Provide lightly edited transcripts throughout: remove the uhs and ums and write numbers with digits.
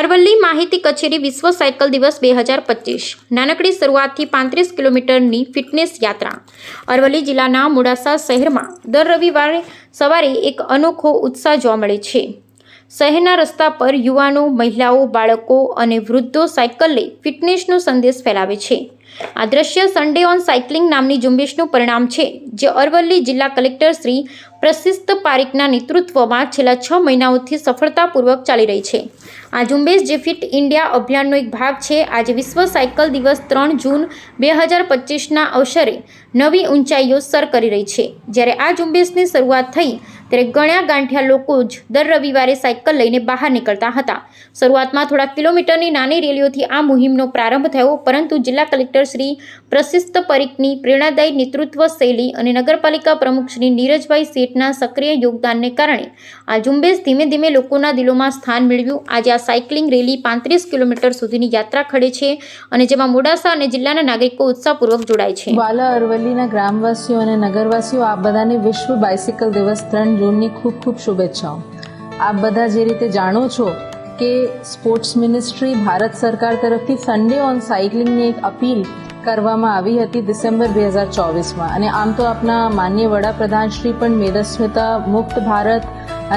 અરવલ્લી માહિતી કચેરી વિશ્વ સાયકલ દિવસ 2025 નાનકડી શરૂઆતથી 35 કિલોમીટરની ફિટનેસ યાત્રા. અરવલ્લી જિલ્લાના મોડાસા શહેરમાં દર રવિવારે સવારે એક અનોખો ઉત્સાહ જોવા મળે છે. શહેરના રસ્તા પર યુવાનો, મહિલાઓ, બાળકો અને વૃદ્ધો સાયકલ લઈ ફિટનેસનો સંદેશ ફેલાવે છે. આ દ્રશ્ય સન્ડે ઓન સાયકલિંગ નામની ઝુંબેશનું પરિણામ છે, જે અરવલ્લી જિલ્લા કલેક્ટર શ્રી પ્રશિસ્ત પારીખના નેતૃત્વમાં છેલ્લા 6 મહિનાઓથી સફળતાપૂર્વક ચાલી રહી છે. આ ઝુંબેશ જે ફિટ ઇન્ડિયા અભિયાનનો એક ભાગ છે. આજે વિશ્વ સાયકલ દિવસ 3 જૂન 2025ના અવસરે નવી ઊંચાઈઓ સર કરી રહી છે. જ્યારે આ ઝુંબેશની શરૂઆત થઈ ત્યારે ગણ્યા ગાંઠ્યા લોકો જ દર રવિવારે સાયકલ લઈને બહાર નીકળતા હતા. શરૂઆતમાં થોડા કિલોમીટરની નાની રેલીઓથી આ મુહિમનો પ્રારંભ થયો, પરંતુ જિલ્લા કલેક્ટર શ્રી પ્રશિસ્ત પરીખની પ્રેરણાદાયી નેતૃત્વ શૈલી અને નગરપાલિકા પ્રમુખ શ્રી નીરજભાઈ શેઠના સક્રિય યોગદાનને કારણે આ ઝુંબેશ ધીમે ધીમે લોકોના દિલોમાં સ્થાન મેળવ્યું. આજે આ સાયકલિંગ રેલી 35 કિલોમીટર સુધીની યાત્રા ખડે છે અને જેમાં મોડાસા અને જિલ્લાના નાગરિકો ઉત્સાહપૂર્વક જોડાય છે. વાલા અરવલ્લીના ગ્રામવાસીઓ અને નગરવાસીઓ, આપ બધાને વિશ્વ બાઇસિકલ દિવસ 3 જૂનની ખૂબ ખૂબ શુભેચ્છાઓ. આપ બધા જે રીતે જાણો છો કે સ્પોર્ટ્સ મિનિસ્ટ્રી ભારત સરકાર તરફથી સન્ડે ઓન સાયકલિંગની એક અપીલ કરવામાં આવી હતી ડિસેમ્બર 2024માં, અને આમ તો આપના માનનીય વડાપ્રધાન શ્રી પણ મેદસ્વીતા મુક્ત ભારત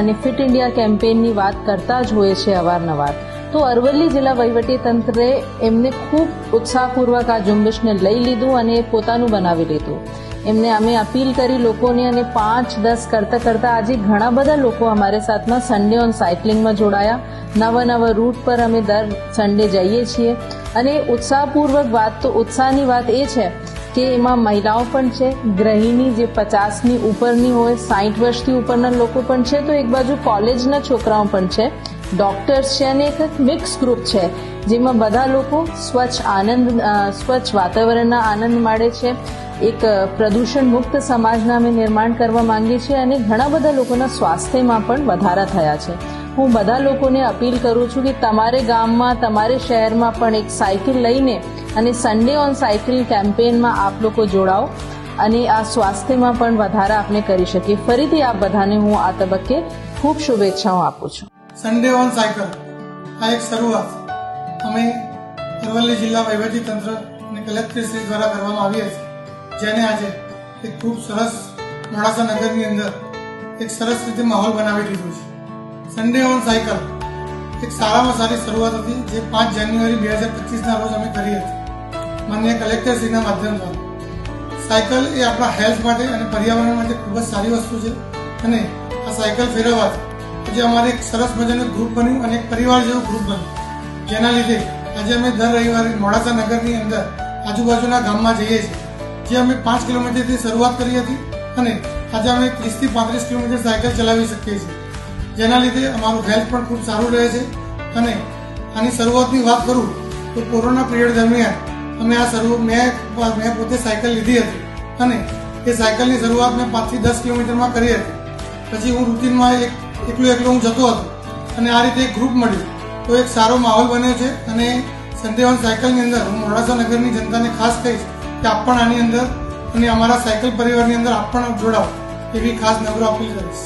અને ફિટ ઇન્ડિયા કેમ્પેઇનની વાત કરતા જ હોય છે અવારનવાર. તો અરવલ્લી જિલ્લા વહીવટીતંત્રે એમને ખૂબ ઉત્સાહપૂર્વક આ ઝુંબેશને લઈ લીધું અને પોતાનું બનાવી લીધું. એમને અમે અપીલ કરી લોકોને, અને 5-10 કરતાં આજે ઘણા બધા લોકો અમારે સાથમાં સન્ડે ઓન સાયકલિંગમાં જોડાયા. નવા રૂટ પર અમે દર સન્ડે જઈએ છીએ, અને ઉત્સાહપૂર્વક ઉત્સાહની વાત એ છે કે એમાં મહિલાઓ પણ છે, ગૃહિણી જે 50ની ઉપરની હોય, 60 વર્ષથી ઉપરના લોકો પણ છે, તો એક બાજુ કોલેજના છોકરાઓ પણ છે, ડોક્ટર્સ છે, અને એક મિક્સ ગ્રુપ છે જેમાં બધા લોકો સ્વચ્છ વાતાવરણના આનંદ માણે છે. એક પ્રદૂષણ મુક્ત સમાજના અમે નિર્માણ કરવા માંગીએ છીએ, અને ઘણા બધા લોકોના સ્વાસ્થ્યમાં પણ વધારા થયા છે. હું બધા લોકોને અપીલ કરું છું કે તમારે ગામમાં, તમારે શહેરમાં પણ એક સાયકલ લઈને અને સન્ડે ઓન સાયકલ કેમ્પેઇનમાં આપ લોકો જોડાઓ, અને આ સ્વાસ્થ્યમાં પણ વધારા આપણે કરી શકીએ. ફરીથી આપ બધાને હું આ તબક્કે ખૂબ શુભેચ્છાઓ આપું છું. સન્ડે ઓન સાયકલ આ એક શરૂઆત અમે અરવલ્લી જિલ્લા વહીવટીતંત્ર અને કલેક્ટરશ્રી દ્વારા કરવામાં આવી હતી, જેને આજે એક ખૂબ સરસ મોડાસા નગરની અંદર એક સરસ રીતે માહોલ બનાવી દીધો છે. સન્ડે ઓન સાયકલ એક સારામાં સારી શરૂઆત હતી, જે 5 જાન્યુઆરી 2025ના રોજ અમે કરી હતી માનનીય કલેક્ટરશ્રીના માધ્યમ દ્વારા. સાયકલ એ આપણા હેલ્થ માટે અને પર્યાવરણ માટે ખૂબ જ સારી વસ્તુ છે, અને આ સાયકલ ફેરવવાથી આજે અમારે એક સરસ મજાનું ગ્રુપ બન્યું અને એક પરિવાર જેવું ગ્રુપ બન્યું, જેના લીધે આજે અમે દર રવિવારે મોડાસા નગરની અંદર આજુબાજુના ગામમાં જઈએ છીએ, જે અમે 5 કિલોમીટરથી શરૂઆત કરી હતી, અને આજે અમે 30થી 35 કિલોમીટર સાયકલ ચલાવી શકીએ છીએ, જેના લીધે અમારું હેલ્થ પણ ખૂબ સારું રહે છે. અને આની શરૂઆતની વાત કરું તો કોરોના પિરિયડ દરમિયાન મેં પોતે સાયકલ લીધી હતી, અને એ સાયકલની શરૂઆત મેં 5થી 10 કિલોમીટરમાં કરી હતી. પછી હું રૂટીનમાં એકલો હું જતો હતો, અને આ રીતે એક ગ્રુપ મળ્યું, તો એક સારો માહોલ બન્યો છે. અને સન્ડે ઓન સાયકલની અંદર હું મોડાસા નગરની જનતાને ખાસ કહીશ કે આપ પણ આની અંદર અને અમારા સાયકલ પરિવારની અંદર આપ પણ જોડાઓ, એવી ખાસ નમ્ર અપીલ કરીશ.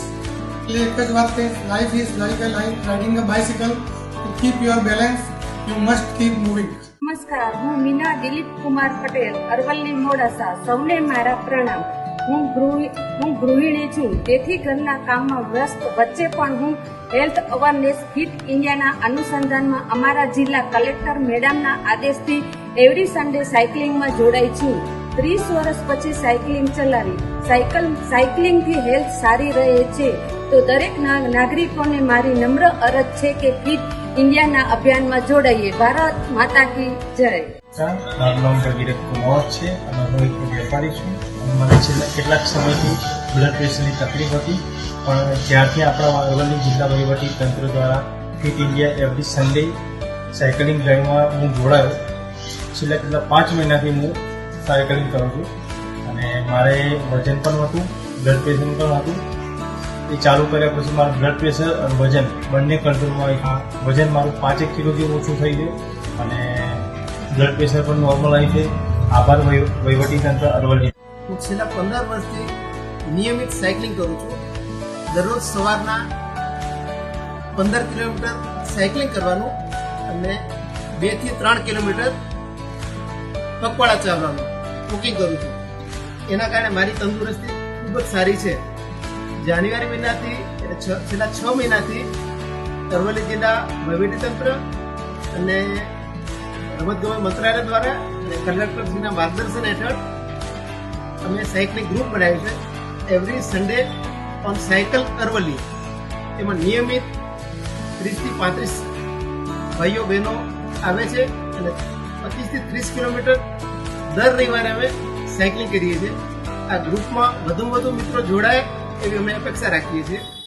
એટલે એક જ વાત કહીશ, life is like a life riding a bicycle. To keep your balance you must keep moving. નમસ્કાર, હું મીના દિલીપ કુમાર પટેલ, અરવલ્લી મોડાસા. સૌને મારા પ્રણામ. હું ગૃહિણી છું, તેથી ઘરના કામમાં વ્યસ્ત વચ્ચે પણ હું હેલ્થ અવેરનેસ ફિટ ઇન્ડિયાના અનુસંધાનમાં અમારા જિલ્લા કલેક્ટર મેડમના આદેશથી એવરી સન્ડે સાયકલિંગમાં જોડાઈ છું. 30 વર્ષ પછી સાયકલિંગ ચલાવી. સાયકલિંગથી હેલ્થ સારી રહે છે, તો દરેક નાગરિકોને મારી નમ્ર અરજ છે કે ફિટ ઇન્ડિયાના અભિયાનમાં જોડાઈએ. ભારત માતા કી જય. મારું નામ ભગીરથ કુમાર છે, અને હું એક વેપારી છું. મને છેલ્લા કેટલાક સમયથી બ્લડ પ્રેશરની તકલીફ હતી, પણ જ્યારથી આપણા અરવલ્લી જિલ્લા વહીવટી તંત્ર દ્વારા fit India every Sunday cycling ડ્રાઈવમાં હું જોડાયો. છેલ્લા કેટલા 5 મહિનાથી હું સાયકલિંગ કરું છું, અને મારે વજન પણ હતું, બ્લડ પ્રેશર પણ હતું. એ ચાલુ કર્યા પછી મારું બ્લડ પ્રેશર અને વજન બંને કંટ્રોલમાં આવ્યું. વજન મારું 5 કિલોથી ઓછું થઈ ગયું, અને બ્લડ પ્રેશર પણ નોર્મલ આવી છે. આભાર વહીવટીતંત્ર અરવલ્લી. હું છેલ્લા 15 વર્ષથી નિયમિત સાયકલિંગ કરું છું. દરરોજ સવારના 15 કિલોમીટર સાયકલિંગ કરવાનું અને 2 થી 3 કિલોમીટર પગપાળા ચાલવાનું વોકિંગ કરું છું. એના કારણે મારી તંદુરસ્તી ખૂબ જ સારી છે. જાન્યુઆરી મહિનાથી છેલ્લા 6 મહિનાથી અરવલ્લી જિલ્લા વહીવટીતંત્ર અને રમતગમત મંત્રાલય દ્વારા અને કલેક્ટરશ્રીના માર્ગદર્શન હેઠળ અમે સાયકલિંગ ગ્રુપ બનાવ્યું છે. Every Sunday on cycle Aravalli. એમાં નિયમિત 30 થી 35 ભાઈઓ બહેનો આવે છે અને 25 થી 30 કિલોમીટર દર રવિવારે અમે સાયકલિંગ કરીએ છીએ. આ ગ્રુપમાં વધુમાં વધુ મિત્રો જોડાય એવી અમે અપેક્ષા રાખીએ છીએ.